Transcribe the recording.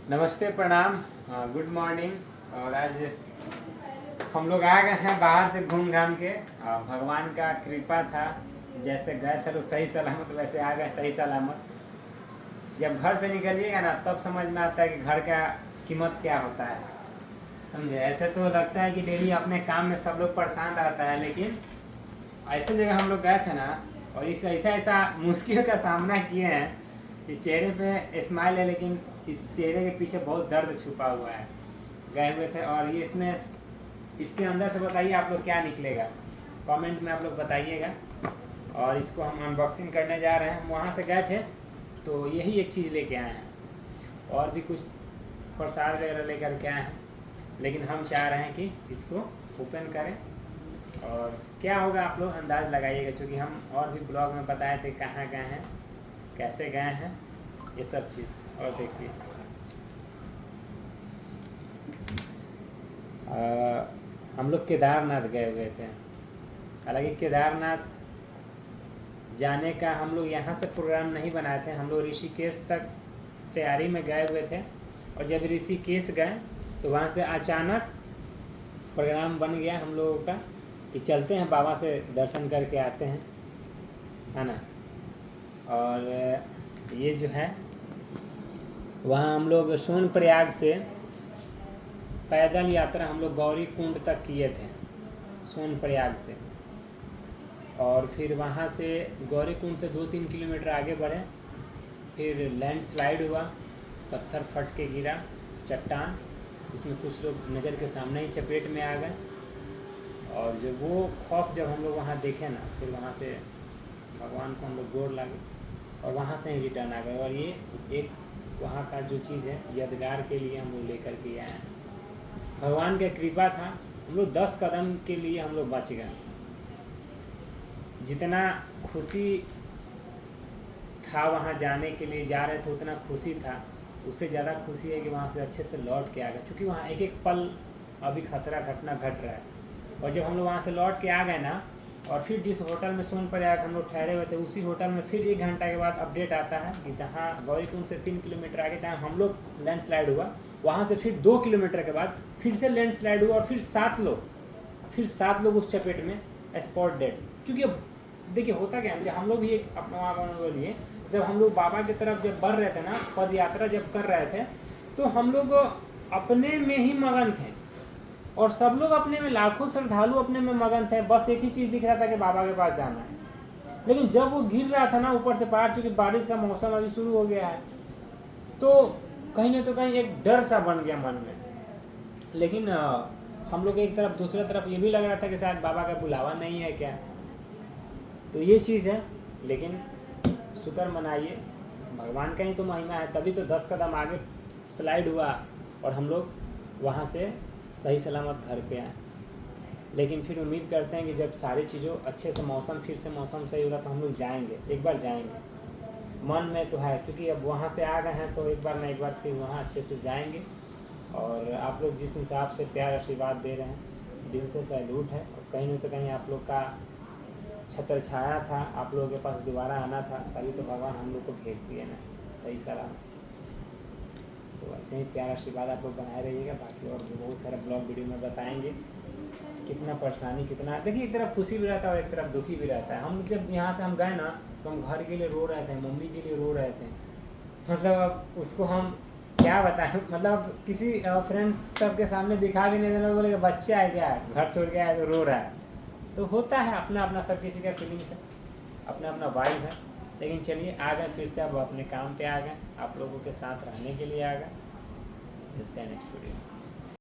नमस्ते, प्रणाम, good morning. और आज हम लोग आ गए हैं बाहर से घूम घाम के। भगवान का कृपा था, जैसे गए थे तो सही सलामत वैसे आ गए सही सलामत। जब घर से निकलिएगा ना तब समझ में आता है कि घर का कीमत क्या होता है, समझे। ऐसे तो लगता है कि डेली अपने काम में सब लोग परेशान रहता है, लेकिन ऐसे जगह हम लोग गए थे ना और इस ऐसा ऐसा मुश्किल का सामना किए हैं कि चेहरे पे स्माइल है, लेकिन इस चेहरे के पीछे बहुत दर्द छुपा हुआ है। गए हुए थे और ये इसमें इसके अंदर से बताइए आप लोग क्या निकलेगा, कमेंट में आप लोग बताइएगा। और इसको हम अनबॉक्सिंग करने जा रहे हैं। वहाँ से गए थे तो यही एक चीज़ लेके आए हैं, और भी कुछ प्रसाद वगैरह लेकर के आए हैं, लेकिन हम चाह रहे हैं कि इसको ओपन करें और क्या होगा आप लोग अंदाज़ लगाइएगा, क्योंकि हम और भी ब्लॉग में बताए थे कहाँ गए हैं, कैसे गए हैं, ये सब चीज़। और देखिए हम लोग केदारनाथ गए हुए थे। हालांकि केदारनाथ जाने का हम लोग यहाँ से प्रोग्राम नहीं बनाए थे, हम लोग ऋषिकेश तक तैयारी में गए हुए थे। और जब ऋषिकेश गए तो वहाँ से अचानक प्रोग्राम बन गया हम लोगों का कि चलते हैं बाबा से दर्शन करके आते हैं, है ना। और ये जो है वहाँ हम लोग सोनप्रयाग से पैदल यात्रा हम लोग गौरी कुंड तक किए थे, सोनप्रयाग से। और फिर वहाँ से गौरी कुंड से 2-3 किलोमीटर आगे बढ़े, फिर लैंडस्लाइड हुआ, पत्थर फट के गिरा, चट्टान, जिसमें कुछ लोग नज़र के सामने ही चपेट में आ गए। और जब वो खौफ जब हम लोग वहाँ देखे ना, फिर वहाँ से भगवान को हम लोग गोर लागे और वहाँ से ही रिटर्न आ गए। और ये एक वहाँ का जो चीज़ है यादगार के लिए हम लोग लेकर के आए हैं। भगवान की कृपा था, हम लोग 10 कदम के लिए हम लोग बच गए। जितना खुशी था वहाँ जाने के लिए जा रहे थे उतना खुशी था, उससे ज़्यादा खुशी है कि वहाँ से अच्छे से लौट के आ गए, क्योंकि वहाँ एक एक पल अभी खतरा घटना घट रहा है। और जब हम लोग वहाँ से लौट के आ गए ना, और फिर जिस होटल में सोनप्रयाग हम लोग ठहरे हुए थे, उसी होटल में फिर 1 घंटा के बाद अपडेट आता है कि जहाँ गौरीकुंड से 3 किलोमीटर आगे जहाँ हम लोग लैंडस्लाइड हुआ, वहाँ से फिर 2 किलोमीटर के बाद फिर से लैंडस्लाइड हुआ और फिर 7 लोग उस चपेट में स्पॉट डेड। क्योंकि अब देखिए होता क्या है, हम लोग भी एक अपना लिए जब हम लोग बाबा की तरफ जब बढ़ रहे थे ना, पद यात्रा जब कर रहे थे, तो हम लोग अपने में ही मगन थे और सब लोग अपने में, लाखों श्रद्धालु अपने में मगन थे। बस एक ही चीज़ दिख रहा था कि बाबा के पास जाना है। लेकिन जब वो गिर रहा था ना ऊपर से पहाड़, चूँकि बारिश का मौसम अभी शुरू हो गया है, तो कहीं न तो कहीं एक डर सा बन गया मन में। लेकिन हम लोग एक तरफ, दूसरा तरफ ये भी लग रहा था कि शायद बाबा का बुलावा नहीं है क्या। तो ये चीज़ है, लेकिन शुक्र मनाइए, भगवान का ही तो महिमा है, तभी तो 10 कदम आगे स्लाइड हुआ और हम लोग वहाँ से सही सलामत घर पे आए। लेकिन फिर उम्मीद करते हैं कि जब सारी चीज़ों अच्छे से फिर से मौसम सही होगा तो हम लोग जाएंगे, एक बार जाएंगे। मन में तो है, क्योंकि अब वहाँ से आ गए हैं तो एक बार ना एक बार फिर वहाँ अच्छे से जाएंगे। और आप लोग जिस हिसाब से प्यार आशीर्वाद दे रहे हैं, दिल से सैल्यूट है। और कहीं न तो कहीं आप लोग का छत्र छाया था, आप लोगों के पास दोबारा आना था, तभी तो भगवान हम लोग को भेज दिए ना सही सलामत। तो ऐसे ही प्यार आशीर्वाद आप लोग बनाए रहिएगा। बाकी और भी बहुत सारा ब्लॉग वीडियो में बताएंगे कितना परेशानी, कितना, देखिए एक तरफ खुशी भी रहता है और एक तरफ दुखी भी रहता है। हम जब यहाँ से हम गए ना तो हम घर के लिए रो रहे थे, मम्मी के लिए रो रहे थे। मतलब अब उसको हम क्या बताएं, मतलब किसी फ्रेंड्स सबके सामने दिखा भी नहीं देना, बोले बच्चा है क्या, घर छोड़ के आया तो रो रहा है। तो होता है, अपना अपना सब किसी का फीलिंग्स है, अपना अपना वाइब है। लेकिन चलिए आ गए फिर से, अब अपने काम पे आ गए, आप लोगों के साथ रहने के लिए आ गए। मिलते हैं नेक्स्ट वीडियो में।